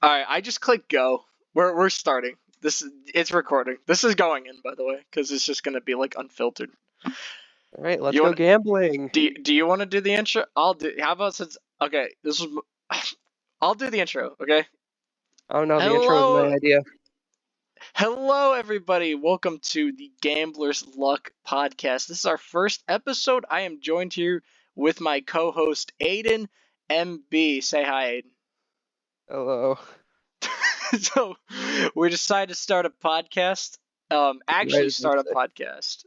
All right, I just clicked go. We're starting. It's recording. This is going in, by the way, because it's just gonna be like unfiltered. All right, let's You go want? gambling. Do you want to do the intro? I'll do. How about since? Okay, this is. I'll do the intro. Okay. Oh no, the intro was my Hello, idea. hello, everybody. Welcome to the Gambler's Luck podcast. This is our first episode. I am joined here with my co-host AidenMB. Say hi, Aiden. Hello. So we decided to start a podcast. Right Actually as start a mistake. podcast.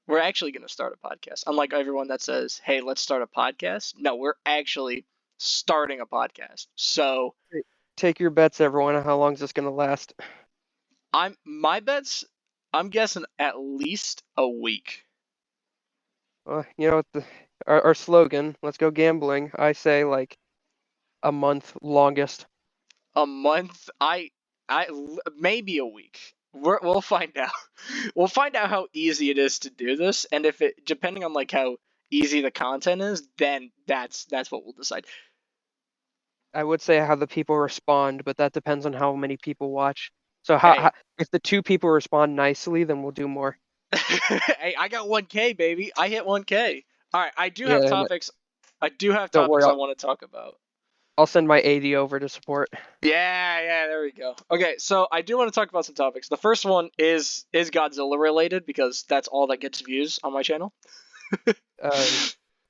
We're actually going to start a podcast. Unlike everyone that says, "Hey, let's start a podcast." No, we're actually starting a podcast. So Take your bets, everyone. How long is this gonna last? my bets. I'm guessing at least a week. You know what our slogan? Let's go gambling. I say like a month longest. A month. I maybe a week. We'll find out. We'll find out how easy it is to do this, and if it, depending on like how easy the content is, then that's what we'll decide. I would say how the people respond, but that depends on how many people watch. So Hey, if the two people respond nicely, then we'll do more. hey, I got 1K, baby. I hit 1K. All right, I do have Yeah, and topics. I do have don't worry. topics I want to talk about. I'll send my AD over to support. Yeah, there we go. Okay, so I do want to talk about some topics. The first one is Godzilla related because that's all that gets views on my channel. Um,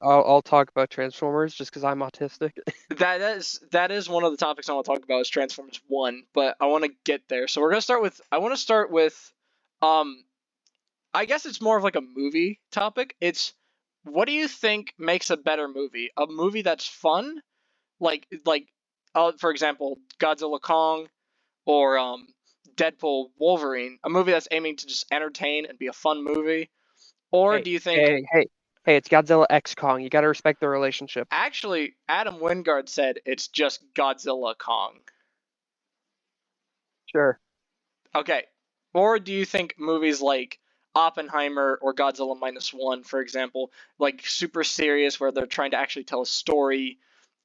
I'll talk about Transformers just because I'm autistic. That is one of the topics I want to talk about is Transformers 1, but I want to get there. So we're going to start with I want to start with um I guess it's more of like a movie topic. It's what do you think makes a better movie? A movie that's fun, like for example, Godzilla Kong or Deadpool Wolverine, a movie that's aiming to just entertain and be a fun movie? Or Hey, do you think hey, hey, hey! It's Godzilla X Kong. You gotta respect the relationship. actually Adam Wingard said it's just Godzilla Kong? Sure. Okay. Or do you think movies like Oppenheimer or Godzilla Minus One, for example, like super serious where they're trying to actually tell a story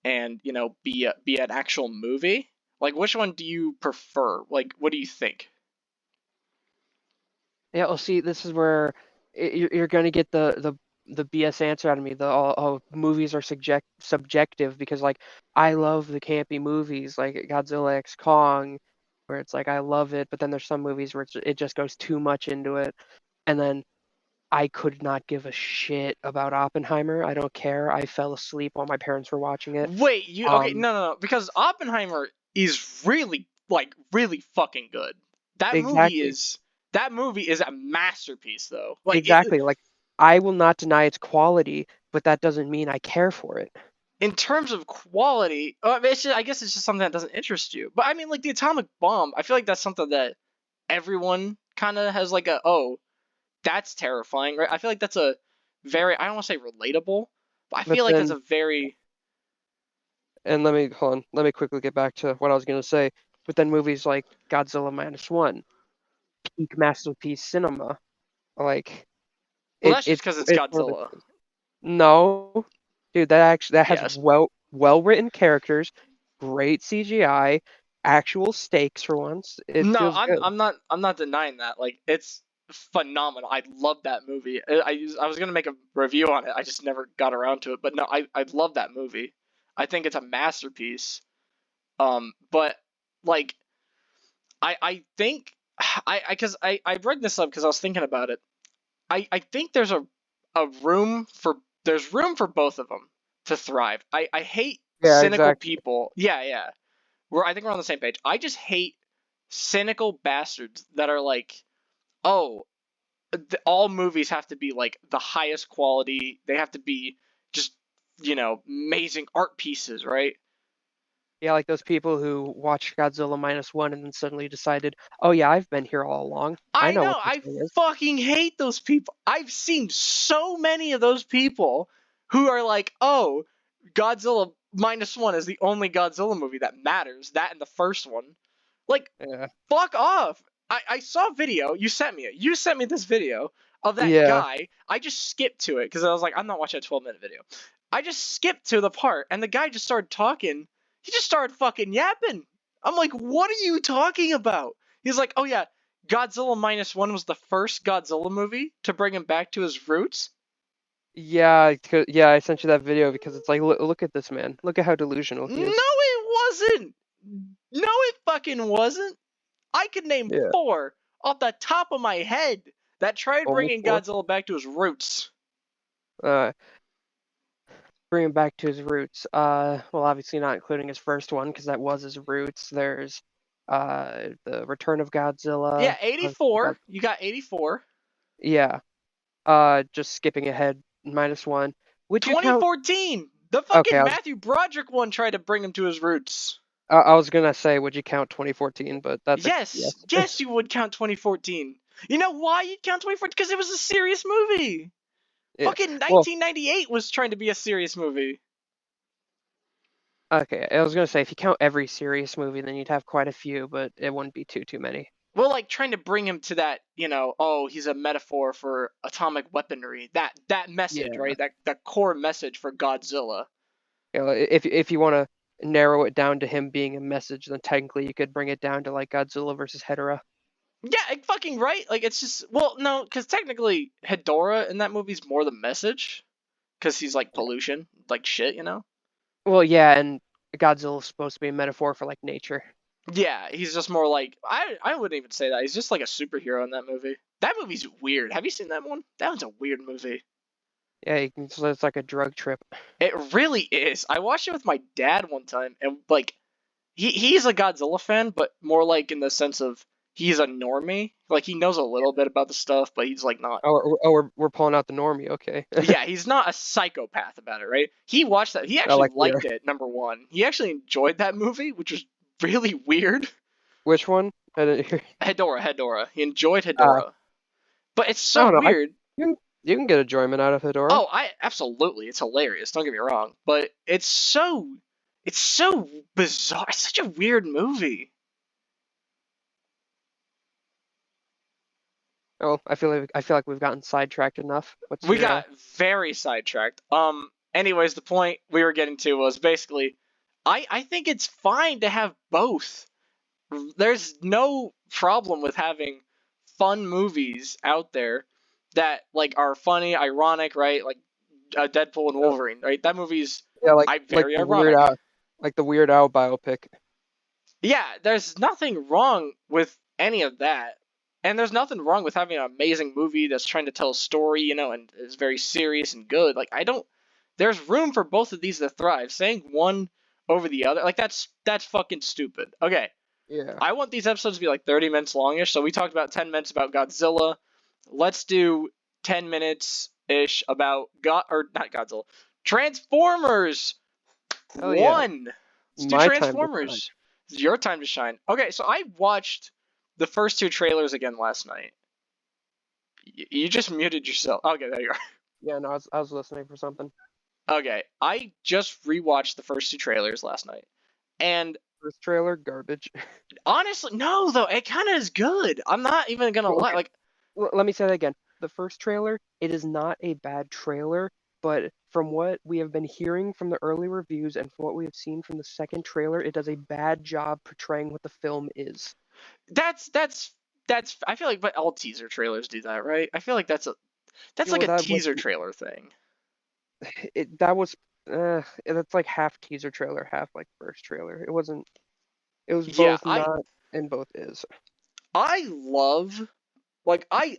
and, be an actual movie? Like which one do you prefer? Like what do you think? Yeah. Well, see, this is where you're gonna get the BS answer out of me. Movies are subjective because like I love the campy movies like Godzilla X Kong, where it's like I love it, but then there's some movies where it just goes too much into it, and then I could not give a shit about Oppenheimer. I don't care. I fell asleep while my parents were watching it. Wait, you okay, Um, no, because Oppenheimer is really like really fucking good. That movie exactly. is that movie is a masterpiece though. Like it, Exactly. Like I will not deny its quality, but that doesn't mean I care for it. in terms of quality, I guess it's just something that doesn't interest you. But I mean, like the atomic bomb, I feel like that's something that everyone kind of has like that's terrifying, right? I feel like that's a very, I don't want to say relatable, but I But feel like that's then, a very, and let me hold on. Let me quickly get back to what I was gonna say. But then movies like Godzilla Minus One, peak masterpiece cinema. Like well, that's just because it's it's one of the Godzilla. no, dude. That has Yes. well written characters, great CGI, actual stakes for once. It No, feels I'm good. I'm not I'm not denying that. Like it's phenomenal. I love that movie. I was gonna make a review on it. I just never got around to it. But no, I love that movie. I think it's a masterpiece. But like I think I bring this up because I was thinking about it. I think a room for there's room for both of them to thrive. I hate Yeah, cynical exactly. people. Yeah. I think we're on the same page. I just hate cynical bastards that are like, oh, all movies have to be like the highest quality. They have to be just amazing art pieces, right? Yeah, like those people who watched Godzilla Minus One and then suddenly decided, oh yeah, I've been here all along. I I know know. what this I thing is. fucking hate those people. I've seen so many of those people who are like, oh, Godzilla Minus One is the only Godzilla movie that matters. That and the first one. Like, Yeah. fuck off. I saw a video. You sent me it. You sent me this video of that Yeah. guy. I just skipped to it because I was like, I'm not watching a 12-minute video. I just skipped to the part, and the guy just started talking. He just started fucking yapping. I'm like, what are you talking about? He's like, oh yeah, Godzilla minus one was the first Godzilla movie to bring him back to his roots. Yeah, yeah, I sent you that video because it's like, look at this man. Look at how delusional No, he is. it wasn't. No, it fucking wasn't. I could name Yeah, 4 off the top of my head that tried only bringing 4. Godzilla back to his roots. Uh, bring him back to his roots. Well, obviously not including his first one because that was his roots. There's the Return of Yeah, Godzilla. 84. You got 84. Yeah. Just skipping ahead, -1. Would you count? 2014. The Okay, fucking Matthew Broderick one tried to bring him to his roots. I was gonna say, would you count 2014? But that's a Yes, yes. yes, you would count 2014. You know why you'd count 2014? Because it was a serious movie. Yeah. Fucking Well, 1998 was trying to be a serious movie. okay. I was gonna say if you count every serious movie, then you'd have quite a few, but it wouldn't be too many. Well, like trying to bring him to that, oh, he's a metaphor for atomic weaponry. That message, Yeah. right? That core message for Godzilla. You know, if you want to narrow it down to him being a message, then technically you could bring it down to like Godzilla versus Hedorah. Yeah, fucking right. Like it's just no, because technically Hedorah in that movie's more the message, because he's like pollution, like shit. Well, yeah, and Godzilla's supposed to be a metaphor for like nature. Yeah, he's just more like I wouldn't even say that. He's just like a superhero in that movie. That movie's weird. Have you seen that one? That one's a weird movie. Yeah, so it's like a drug trip. It really is. I watched it with my dad one time, and like he's a Godzilla fan, but more like in the sense of he's a normie. Like he knows a little bit about the stuff, but he's like not. We're pulling out the normie. Okay. Yeah, he's not a psychopath about it, right? He watched that. He I actually like liked it. Number one, he actually enjoyed that movie, which was really weird. Which one? I didn't hear. Hedorah. He enjoyed Uh, Hedorah, but it's I so don't know. weird. You can get enjoyment out of Hedorah. Oh, I absolutely. It's hilarious. Don't get me wrong, but it's so bizarre. It's such a weird movie. Oh, I feel like we've gotten sidetracked enough. We got very sidetracked. Anyways, the point we were getting to was basically, I think it's fine to have both. There's no problem with having fun movies out there that like are funny, ironic, right? Like Deadpool and Wolverine, right? That movie's yeah, very the ironic. the Weird Al biopic. Yeah, there's nothing wrong with any of that. And there's nothing wrong with having an amazing movie that's trying to tell a story, and is very serious and good. Like there's room for both of these to thrive. Saying one over the other, like that's fucking stupid. Okay, Yeah. I want these episodes to be like 30 minutes longish. So we talked about 10 minutes about Godzilla. Let's do 10 minutes ish about not Godzilla. Transformers Oh yeah. 1. Let's do My time to shine. Transformers. It's your time to shine. Okay, so I watched the first 2 trailers again last night. You just muted yourself. Okay, there you are. Yeah, no, I was listening for something. Okay, I just rewatched the first 2 trailers last night. And First trailer, garbage. honestly, no, though, it kind of is good. I'm not even gonna lie. Okay. Like, Let me say that again. The first trailer, it is not a bad trailer, but from what we have been hearing from the early reviews and from what we have seen from the second trailer, it does a bad job portraying what the film is. that's I feel like, but all teaser trailers do that, right? I feel like that's Yeah, like well, a that teaser trailer thing. that was that's like half teaser trailer, half like first trailer. It wasn't. It was Yeah, both not and both is. I love, like, I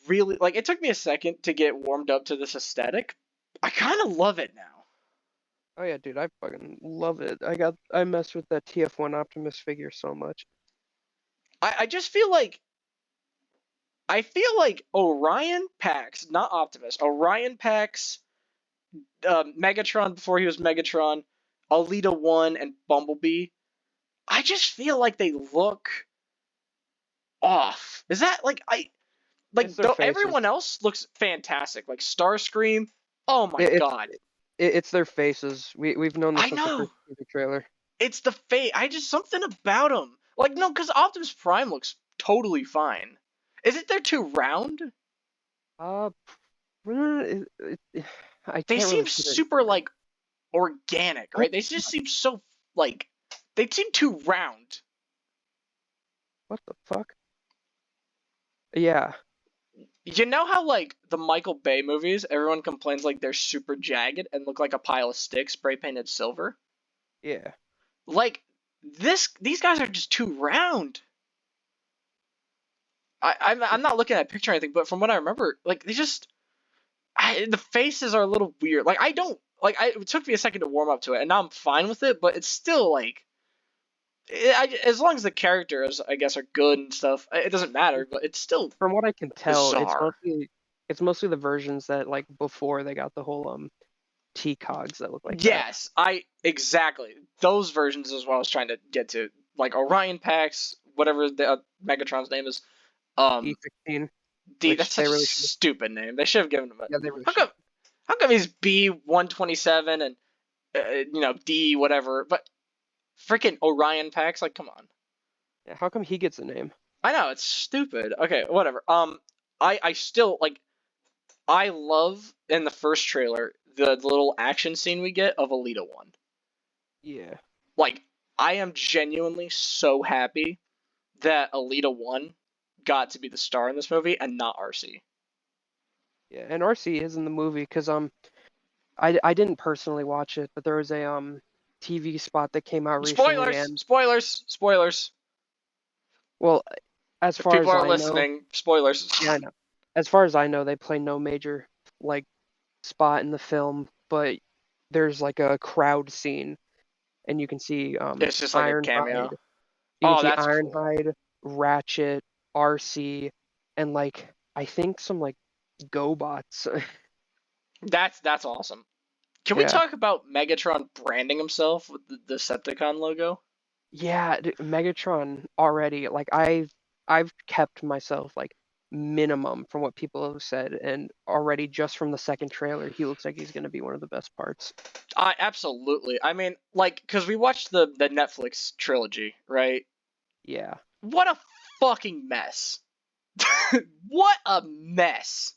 really, like, it took me a second to get warmed up to this aesthetic. I kind of love it now. Oh yeah, dude, I fucking love it. I messed with that TF1 Optimus figure so much. I just feel like Orion Pax, not Optimus, Orion Pax, Megatron before he was Megatron, Alita 1, and Bumblebee. I just feel like they look off. Is that like It's their faces. everyone else looks fantastic. Like Starscream. Oh my god. It's their faces. We've known this I since the know. first teaser trailer. It's the face. I just something about them. Like no, because Optimus Prime looks totally fine. Is it they're too round? I They can't seem really put it- super like organic, right? They just seem so like they seem too round. What the fuck? Yeah, You know how like the Michael Bay movies, everyone complains like they're super jagged and look like a pile of sticks spray painted silver? yeah. Like these guys are just too round. I'm not looking at a picture or anything, but from what I remember, like they just the faces are a little weird. Like I don't like it took me a second to warm up to it, and now I'm fine with it, but it's still like as long as the characters I guess are good and stuff, it doesn't matter. But it's still From what I can tell, bizarre. it's mostly the versions that like before they got the whole T cogs that look like that. Yes, I exactly those versions is what I was trying to get to. Like Orion Pax, whatever the Megatron's name is. Um, D16, D. which That's such they a really should. stupid name. They should have given him a. Yeah, they really How should. come? How come he's B127 and D whatever? But freaking Orion Pax, like, come on. Yeah, how come he gets a name? I know it's stupid. Okay, whatever. I still like. I love in the first trailer the little action scene we get of Alita 1. Yeah, Like, I am genuinely so happy that Alita 1 got to be the star in this movie and not RC. yeah. And RC is in the movie because I didn't personally watch it, but there was a TV spot that came out recently, Spoilers! and Spoilers! Spoilers! well, as If far people as are I know, listening, spoilers. yeah, I know. As far as I know, they play no major like spot in the film, but there's like a crowd scene, and you can see It's just like a cameo. Ironhide. You can Oh, see that's cool. Ironhide, Ratchet, RC, and like I think some like GoBots. That's awesome. Can we Yeah. talk about Megatron branding himself with the Decepticon logo? Yeah, Megatron already, like I've kept myself like minimum from what people have said, and already just from the second trailer, he looks like he's gonna be one of the best parts. I absolutely. I mean, like, because we watched the Netflix trilogy, right? Yeah. What a fucking mess. What a mess.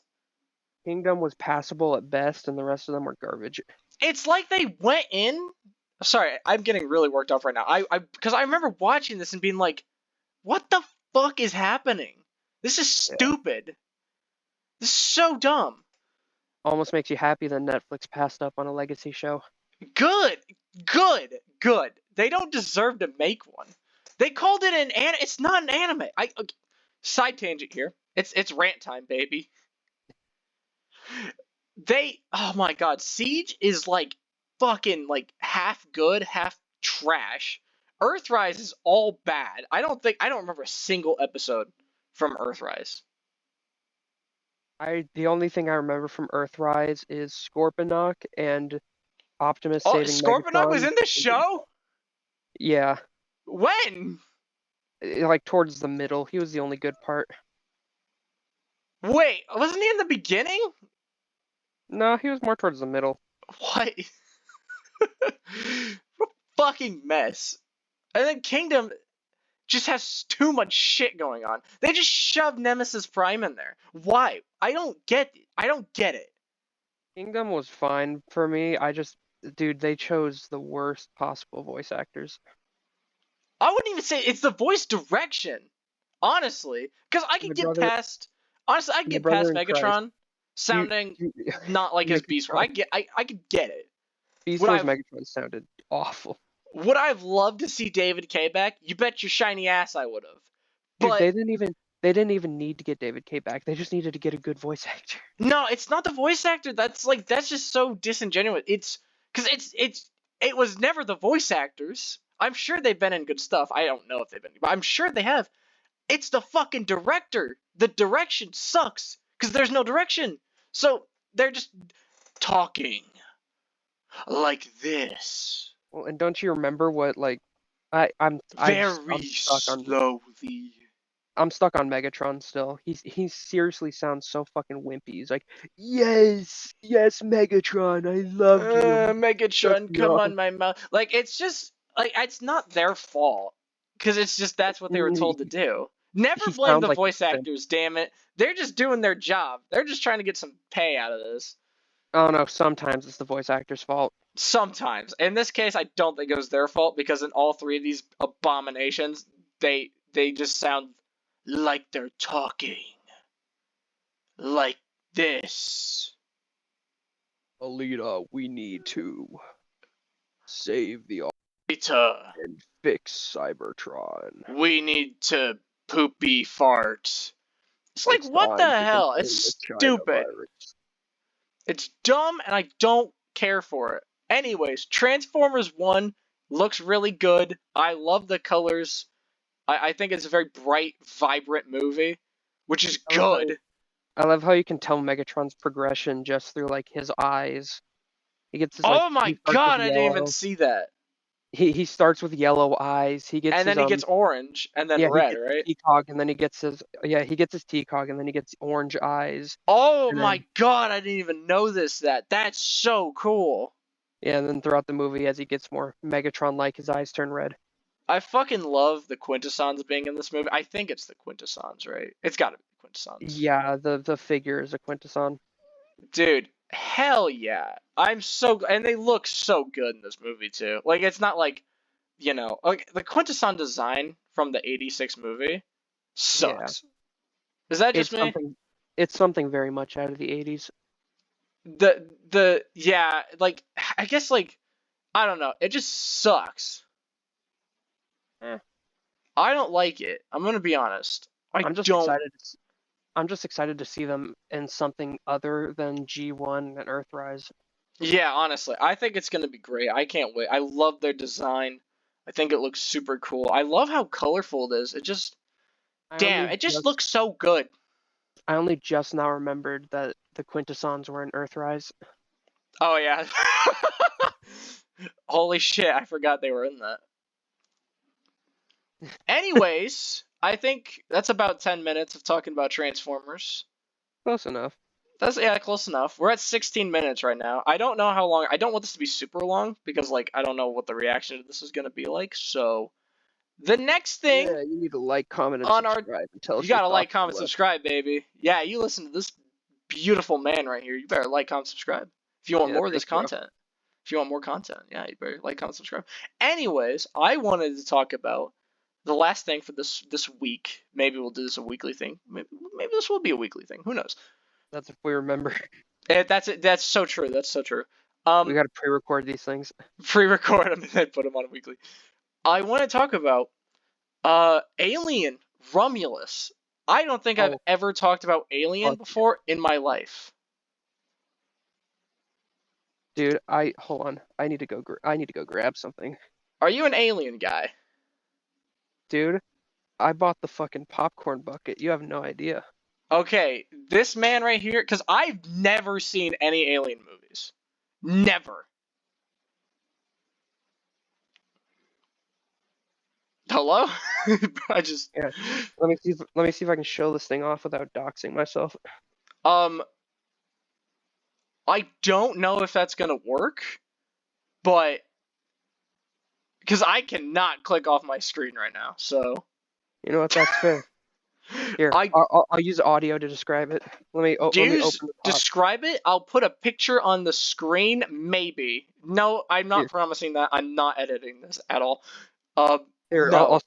Kingdom was passable at best, and the rest of them were garbage. It's like they went in. Sorry, I'm getting really worked up right now. Because I remember watching this and being like, what the fuck is happening? This is Yeah. stupid. This is so dumb. Almost makes you happy that Netflix passed up on a legacy show. Good, good, good. They don't deserve to make one. They called it it's not an anime. Okay, side tangent here. It's rant time, baby. Oh my god, Siege is like fucking like half good, half trash. Earthrise is all bad. I don't remember a single episode from Earthrise. The only thing I remember from Earthrise is Scorponok and Optimus Oh, saving Scorponok was Megatron. in this show? Yeah, When? like towards the middle. He was the only good part. Wait, wasn't he in the beginning? No, he was more towards the middle. What? What a fucking mess. And then Kingdom just has too much shit going on. They just shoved Nemesis Prime in there. Why? I don't get it. Kingdom was fine for me. Dude, they chose the worst possible voice actors. I wouldn't even say it's the voice direction, honestly, because I could get past. Honestly, I could get past Megatron sounding not like his Beast Wars. I could get it. Beast Wars Megatron sounded awful. Would I have loved to see David K back? You bet your shiny ass I would have. Dude, they didn't even need to get David K back. They just needed to get a good voice actor. No, it's not the voice actor. That's just so disingenuous. It was never the voice actors. I'm sure they've been in good stuff. I don't know if they've been, but I'm sure they have. It's the fucking director. The direction sucks because there's no direction. So they're just talking like this. Well, and don't you remember what I'm stuck slowly. I'm stuck on Megatron still. He seriously sounds so fucking wimpy. He's like, yes, Megatron, I love you. Megatron, come on my mouth. Like, it's just like it's not their fault because it's just that's what they were told to do. Never blame the voice actors, damn it. They're just doing their job. They're just trying to get some pay out of this. Oh no, sometimes it's the voice actor's fault. Sometimes. In this case, I don't think it was their fault because in all three of these abominations, they they just sound like they're talking. Like this. Alita, we need to save the Alita, and fix Cybertron. we need to poopy fart. It's like, It's what the time to hell? contain It's the China stupid. virus. It's dumb, and I don't care for it. Anyways, Transformers 1 looks really good. I love the colors. I think it's a very bright, vibrant movie, which is good. I love how you can tell Megatron's progression just through like his eyes. He gets his like. Oh my He starts god, with I didn't even yellow. see that. He starts with yellow eyes. He gets And his then he gets orange, and then yeah, he red, gets right? his T-cog, and then he gets his he gets his T-cog, and then he gets orange eyes. Oh And my then, god, I didn't even know that. That's so cool. yeah, and then throughout the movie, as he gets more Megatron-like, his eyes turn red. I fucking love the Quintessons being in this movie. I think it's the Quintessons, right? It's gotta be the Quintessons. Yeah, the figure is a Quintesson. Dude, hell yeah. And they look so good in this movie too. Like, it's not like, like the Quintesson design from the 86 movie sucks. Is that just me? It's something very much out of the 80s. Yeah, like, I guess, like, I don't know. It just sucks. I don't like it. I'm gonna be honest. I'm just excited to see them in something other than G1 and Earthrise. Yeah, honestly, I think it's gonna be great. I can't wait. I love their design. I think it looks super cool. I love how colorful it is. It just looks so good. I only just now remembered that the Quintessons were in Earthrise. Oh yeah. Holy shit, I forgot they were in that. Anyways, I think that's about 10 minutes of talking about Transformers. Close enough. Close enough. We're at 16 minutes right now. I don't know how long. I don't want this to be super long because, like, I don't know what the reaction to this is going to be like. So, the next thing. Yeah, you need to like, comment, and subscribe. You gotta like, comment, subscribe, baby. Yeah, you listen to this beautiful man right here. You better like, comment, subscribe. If you want more of this content. If you want more content, yeah, you better like, comment, subscribe. Anyways, I wanted to talk about the last thing for this week. Maybe we'll do this a weekly thing. Maybe this will be a weekly thing. Who knows? That's if we remember. That's it. That's so true. That's so true. We gotta pre-record these things. Pre-record them and then put them on a weekly. I want to talk about Alien Romulus. I don't think I've ever talked about Alien before in my life. Dude, hold on. I need to go grab something. Are you an Alien guy? Dude, I bought the fucking popcorn bucket. You have no idea. Okay, this man right here, because I've never seen any Alien movies. Never. Hello? Let me see if I can show this thing off without doxing myself. I don't know if that's gonna work, but because I cannot click off my screen right now, so you know what? That's fair. Here, I'll use audio to describe it. Let me open the top. Describe it. I'll put a picture on the screen. Maybe. No, I'm not promising that. I'm not editing this at all. Here, no.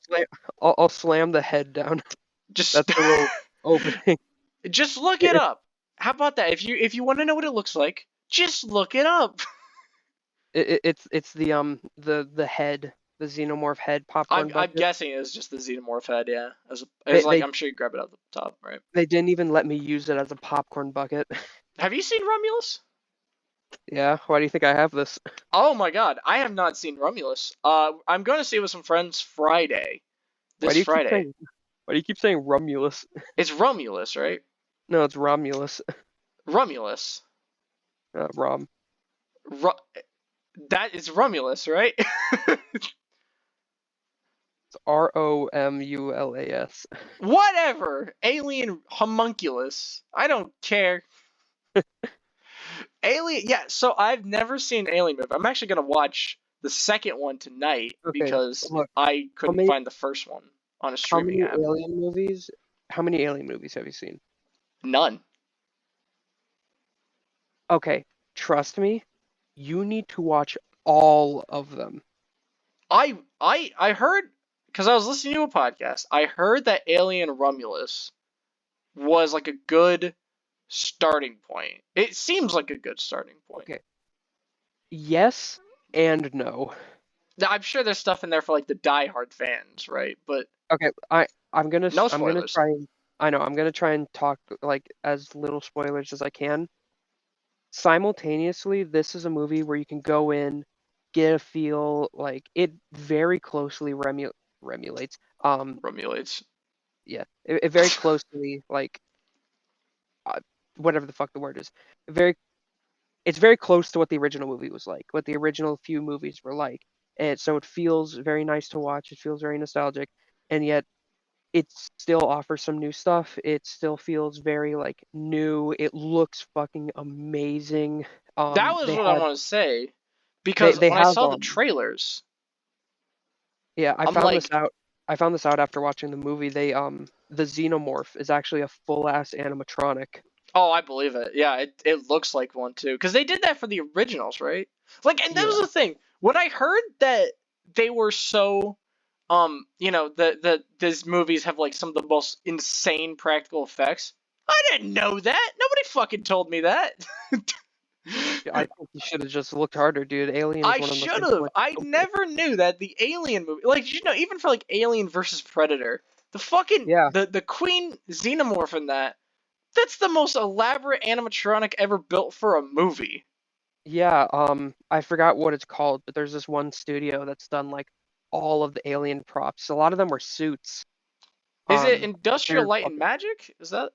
I'll slam the head down. That's the little opening. Just look it up. How about that? If you want to know what it looks like, just look it up. It's the head, the xenomorph head popcorn bucket. I'm guessing it's just the xenomorph head, yeah. I'm sure you grab it out the top, right? They didn't even let me use it as a popcorn bucket. Have you seen Romulus? Yeah, why do you think I have this? Oh my god, I have not seen Romulus. I'm going to see it with some friends Friday. Friday. Why do you keep saying Romulus? It's Romulus, right? No, it's Romulus. Romulus. Rom. That is Romulus, right? It's Romulas. Whatever. Alien Homunculus. I don't care. Alien. Yeah. So I've never seen an Alien movie. I'm actually gonna watch the second one tonight because I couldn't find the first one on a streaming app. How many Alien movies have you seen? None. Okay, trust me. You need to watch all of them. I heard because I was listening to a podcast. I heard that Alien Romulus was like a good starting point. It seems like a good starting point. Okay. Yes and no. Now, I'm sure there's stuff in there for like the diehard fans, right? But Okay, no I'm gonna spoilers. try and I know I'm gonna try and talk like as little spoilers as I can. Simultaneously, this is a movie where you can go in, get a feel, like it very closely remulates. Romulates. Yeah, it very closely like uh, whatever the fuck the word is. Very, it's very close to what the original movie was like, what the original few movies were like, and so it feels very nice to watch. It feels very nostalgic, and yet it still offers some new stuff. It still feels very like new. It looks fucking amazing. That was They what I have want to say, they because they when I have saw the trailers, yeah, I'm like, I found this out after watching the movie. The xenomorph is actually a full ass animatronic. oh, I believe it. Yeah, it looks like one too, because they did that for the originals, right? Like, and that was Yeah. the thing. When I heard that they were so, these movies have like some of the most insane practical effects. I didn't know that. Nobody fucking told me that. I think you should have just looked harder, dude. Alien is I one of the most should have. I influential. never knew that the Alien movie, like, even for like Alien versus Predator, the fucking Yeah, the Queen Xenomorph in that, that's the most elaborate animatronic ever built for a movie. yeah. I forgot what it's called, but there's this one studio that's done like all of the alien props. A lot of them were suits. Is it But Industrial they're Light and fucking Magic? Is that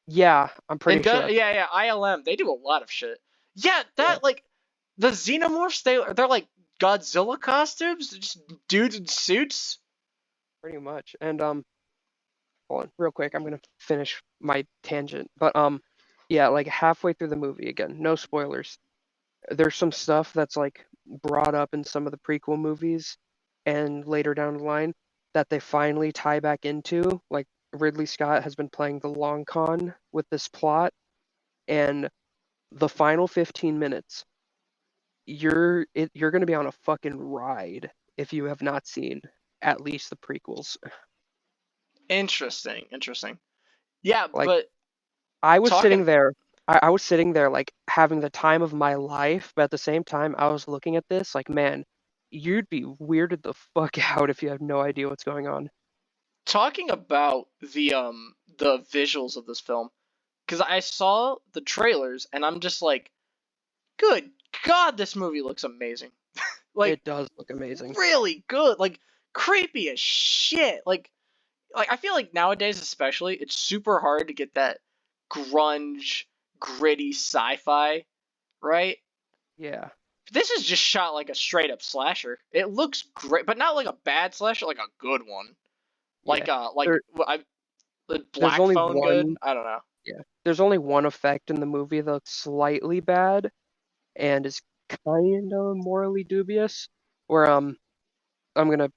yeah, I'm pretty sure. Yeah, yeah, ILM. They do a lot of shit. Yeah, Yeah, that, like, the Xenomorphs, they're like Godzilla costumes, they're just dudes in suits. pretty much. And hold on, real quick, I'm gonna finish my tangent. But yeah, like halfway through the movie again, no spoilers. There's some stuff that's like brought up in some of the prequel movies and later down the line that they finally tie back into. Like Ridley Scott has been playing the long con with this plot, and the final 15 minutes, you're gonna be on a fucking ride if you have not seen at least the prequels. Interesting, interesting. Yeah, Like but I was talking sitting there, I was sitting there like having the time of my life, but at the same time, I was looking at this like, man, you'd be weirded the fuck out if you have no idea what's going on. talking about the visuals of this film, because I saw the trailers and I'm just like, good God, this movie looks amazing. Like, It does look amazing. really good. Like, creepy as shit. Like, I feel like nowadays especially, it's super hard to get that grunge, gritty sci-fi, right? Yeah. This is just shot like a straight up slasher. It looks great, but not like a bad slasher, like a good one. Yeah. Like There the there's Black only Phone good. one I don't know. yeah. There's only one effect in the movie that's slightly bad and is kind of morally dubious. Where I'm gonna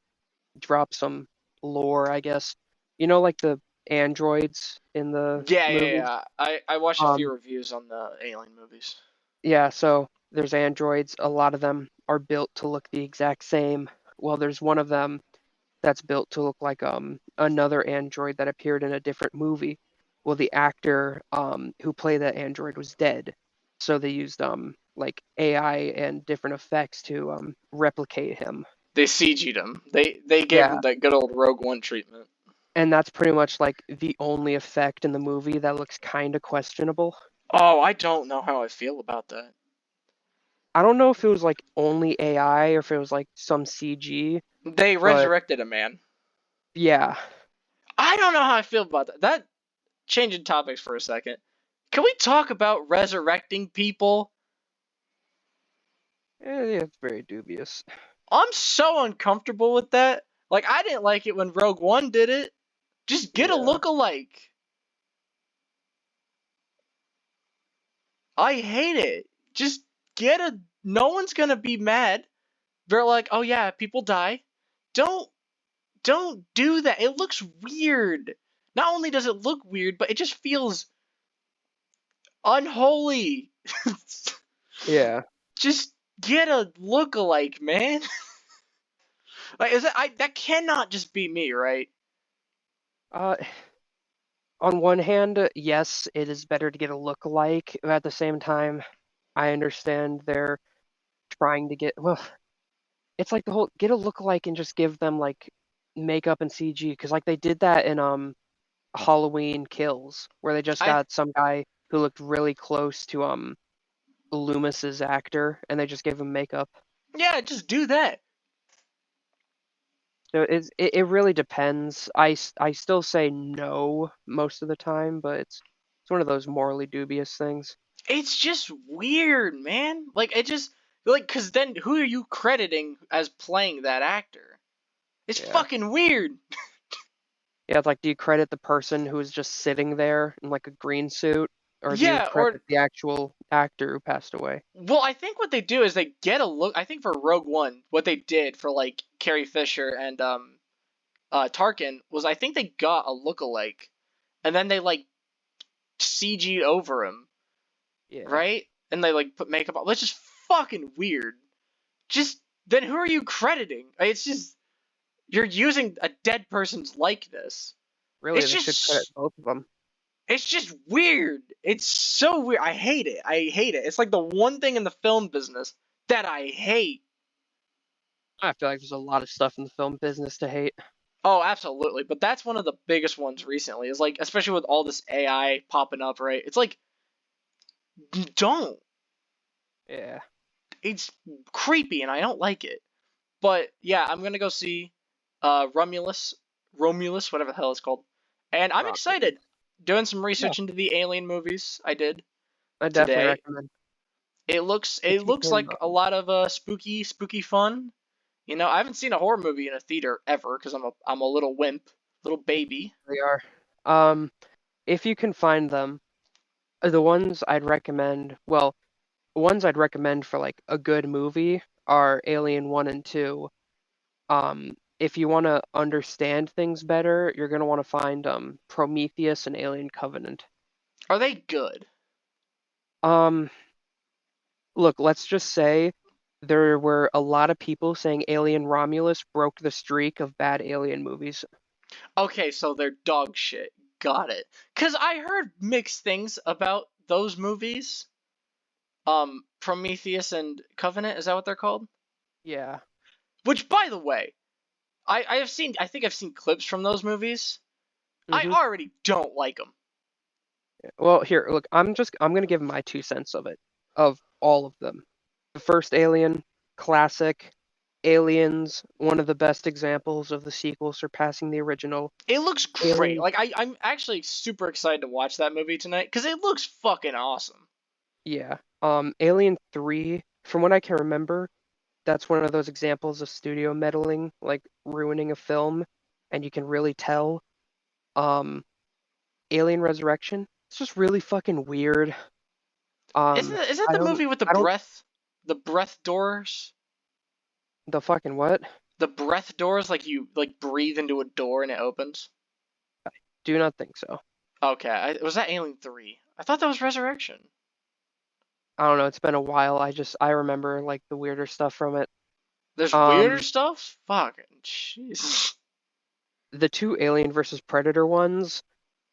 drop some lore, I guess. You know, like the androids in the Yeah, yeah, movies. yeah. I watched a few Um, reviews on the Alien movies. yeah, so there's androids. A lot of them are built to look the exact same. Well, there's one of them that's built to look like another android that appeared in a different movie. Well, the actor who played that android was dead, so they used like AI and different effects to replicate him. They CG'd him. They gave Yeah, him that good old Rogue One treatment. and that's pretty much like the only effect in the movie that looks kind of questionable. Oh, I don't know how I feel about that. I don't know if it was like only AI or if it was like some CG, They but resurrected a man. yeah, I don't know how I feel about that. That changing topics for a second. Can we talk about resurrecting people? it's very dubious. I'm so uncomfortable with that. Like, I didn't like it when Rogue One did it. Just get a Yeah, look-alike. I hate it. Just get a. No one's gonna be mad. They're like, oh yeah, people die. Don't don't do that. It looks weird. Not only does it look weird, but it just feels unholy. yeah. Just get a look-alike, man. Like, is it? That cannot just be me, right? Uh, on one hand, yes, it is better to get a look-alike. At the same time, I understand they're trying to get, well, it's like the whole get a look-alike and just give them like makeup and CG, because like they did that in Halloween Kills, where they just I got some guy who looked really close to Loomis's actor, and they just gave him makeup. Yeah, just do that. So it really depends. I still say no most of the time, but it's one of those morally dubious things. It's just weird, man. Like it just like because then who are you crediting as playing that actor? It's Yeah. fucking weird. Yeah, it's like, do you credit the person who is just sitting there in like a green suit, or do you Yeah, or credit the actual actor who passed away? well, I think what they do is they get a look. I think for Rogue One, what they did for like Carrie Fisher and Tarkin was I think they got a lookalike, and then they like CG'd over him, Yeah, right? And they like put makeup on. That's just fucking weird. Just then, who are you crediting? It's just you're using a dead person's likeness. really, It's they should credit just both of them. it's just weird. It's so weird. I hate it. I hate it. It's like the one thing in the film business that I hate. I feel like there's a lot of stuff in the film business to hate. Oh, absolutely. But that's one of the biggest ones recently. Is like especially with all this AI popping up, right? It's like don't. Yeah, It's creepy and I don't like it. But yeah, I'm gonna go see Romulus, whatever the hell it's called. And I'm Rob. excited. Doing some Yeah, research into the Alien movies I did I definitely today. recommend. It looks If it you looks can, like a lot of spooky fun. You know, I haven't seen a horror movie in a theater ever because I'm a little wimp, little baby. they are. Um, if you can find them, the ones I'd recommend. Well, ones I'd recommend for like a good movie are Alien 1 and 2. If you want to understand things better, you're going to want to find Prometheus and Alien Covenant. Are they good? Um, Look, let's just say there were a lot of people saying Alien Romulus broke the streak of bad alien movies. Okay, so they're dog shit. Got it. Cause I heard mixed things about those movies. Prometheus and Covenant, is that what they're called? Yeah. Which, by the way, I have seen. I think I've seen clips from those movies. I hmm already don't like them. Well, here, look, I'm gonna give my 2 cents of it, of all of them. The first Alien, classic. Aliens, one of the best examples of the sequel surpassing the original. It looks great. Alien, Like I'm actually super excited to watch that movie tonight because it looks fucking awesome. yeah. Alien 3, from what I can remember, that's one of those examples of studio meddling, like ruining a film, and you can really tell. Um, Alien Resurrection, it's just really fucking weird. Isn't I the don't, movie with I don't, the breath doors, the fucking what? the breath doors? Like you like breathe into a door and it opens. Do not think so. Okay, was that Alien 3? I thought that was Resurrection. I don't know. It's been a while. I remember like the weirder stuff from it. There's weirder Um, stuff. Fucking jeez. the two Alien versus Predator ones,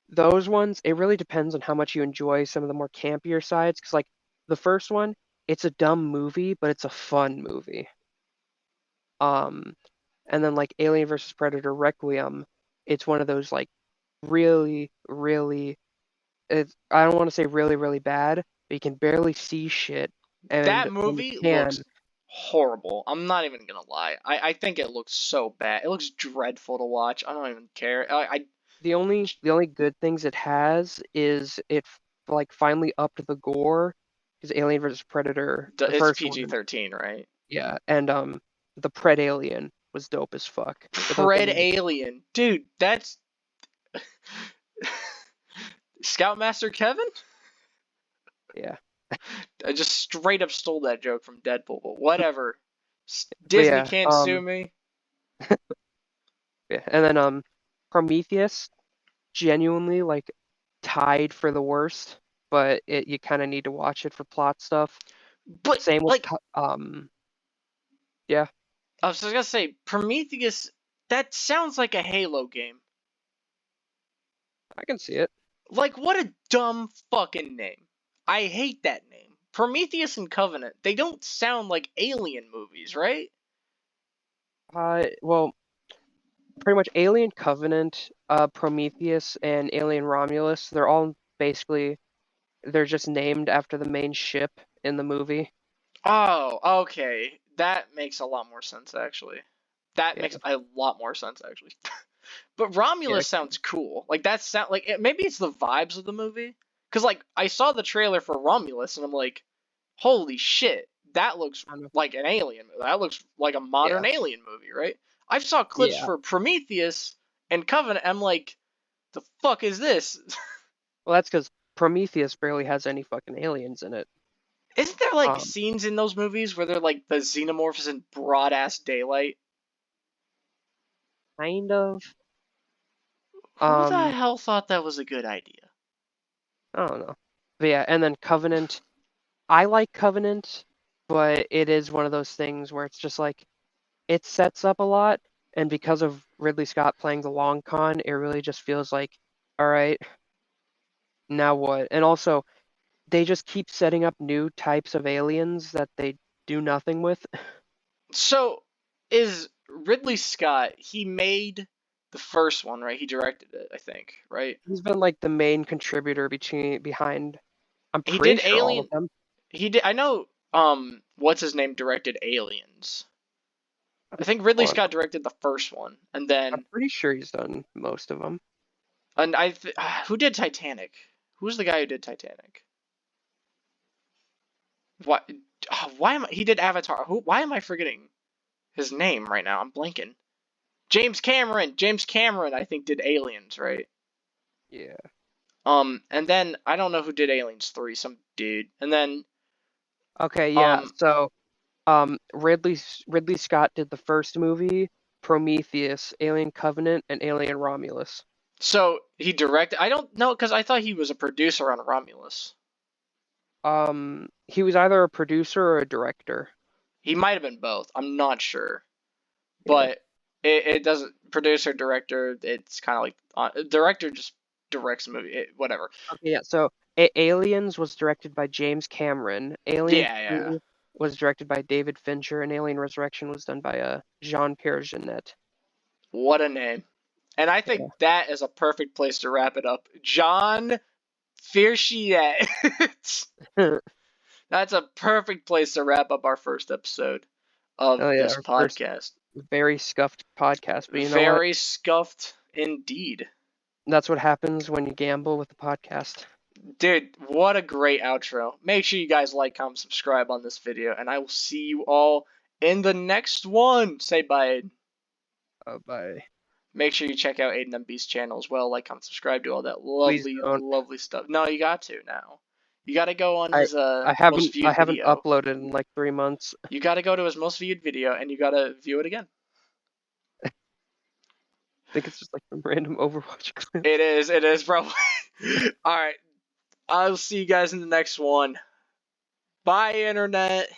those ones, it really depends on how much you enjoy some of the more campier sides. Because like the first one, it's a dumb movie, but it's a fun movie. Um, and then like Alien versus Predator Requiem, it's one of those like really, really. I don't want to say really, really bad, but you can barely see shit, That and when you movie looks can, horrible. I'm not even gonna lie. I think it looks so bad. It looks dreadful to watch. I don't even care. the only good things it has is like finally upped the gore, because Alien versus Predator, the It's first one, PG-13, right? yeah, and the Pred Alien was dope as fuck. But don't get Pred me, Alien, dude. That's Scoutmaster Kevin. yeah, I just straight up stole that joke from Deadpool, but whatever. but Disney yeah, can't sue me. yeah, and then Prometheus, genuinely like tied for the worst, but you kind of need to watch it for plot stuff. But Same with like, yeah. I was just gonna say Prometheus. That sounds like a Halo game. I can see it. Like, what a dumb fucking name. I hate that name. Prometheus and Covenant. They don't sound like Alien movies, right? Well, pretty much Alien Covenant, Prometheus, and Alien Romulus. They're all basically they're just named after the main ship in the movie. Oh, okay. That makes a lot more sense, actually. That Yeah, makes a lot more sense, actually. But yeah, Romulus sounds cool. Like that sound like maybe it's the vibes of the movie. Cause like I saw the trailer for Romulus and I'm like, holy shit, that looks kind of. like an alien movie. That looks like a modern Yeah, alien movie, right? I saw clips yeah. for Prometheus and Covenant. I'm like, the fuck is this? Well, that's because Prometheus barely has any fucking aliens in it. Isn't there like Um, scenes in those movies where they're like the xenomorphs in broad ass daylight? kind of. Who the Um, hell thought that was a good idea? I don't know. But yeah, and then Covenant. I like Covenant, but it is one of those things where it's just like it sets up a lot, and because of Ridley Scott playing the long con, it really just feels like, all right, now what? And also, they just keep setting up new types of aliens that they do nothing with. So, is Ridley Scott, he made the first one, right? He directed it, I think, right? He's been like the main contributor behind. I'm He pretty did sure all of Alien. them. He did. I know. What's his name directed Aliens. I think Ridley Hold on. Scott directed the first one, and I'm then pretty sure he's done most of them. who did Titanic? Who's the guy who did Titanic? What? Why am I? He did Avatar. Who? Why am I forgetting his name right now? I'm blanking. James Cameron. James Cameron, I think, did Aliens, right? Yeah. And then I don't know who did Aliens 3, some dude. And then Okay, yeah. um So, Ridley Scott did the first movie, Prometheus, Alien Covenant, and Alien Romulus. so he directed. I don't know because I thought he was a producer on Romulus. He was either a producer or a director. He might have been both. I'm not sure, Yeah. but it doesn't producer director. It's kind of like director just directs a movie. Whatever. Okay, yeah. So, Aliens was directed by James Cameron. Alien Yeah, yeah. 2 was directed by David Fincher, and Alien Resurrection was done by Jean-Pierre Jeunet. What a name. And I think Yeah. that is a perfect place to wrap it up. John Fierchiet. That's a perfect place to wrap up our first episode of Oh yeah, this our first podcast. very scuffed podcast, but you know what? Very scuffed indeed. That's what happens when you gamble with the podcast. Dude, what a great outro. Make sure you guys like, comment, subscribe on this video, and I will see you all in the next one. Say bye, Aiden. Bye. Make sure you check out AidenMB's channel as well. Like, comment, subscribe, do all that Please lovely, don't. lovely stuff. No, you got to now. You got to go on I his I most haven't I viewed haven't video. uploaded in like 3 months. You got to go to his most viewed video, and you got to view it again. I think it's just like some random Overwatch clip. It is probably. All right. I'll see you guys in the next one. Bye, Internet.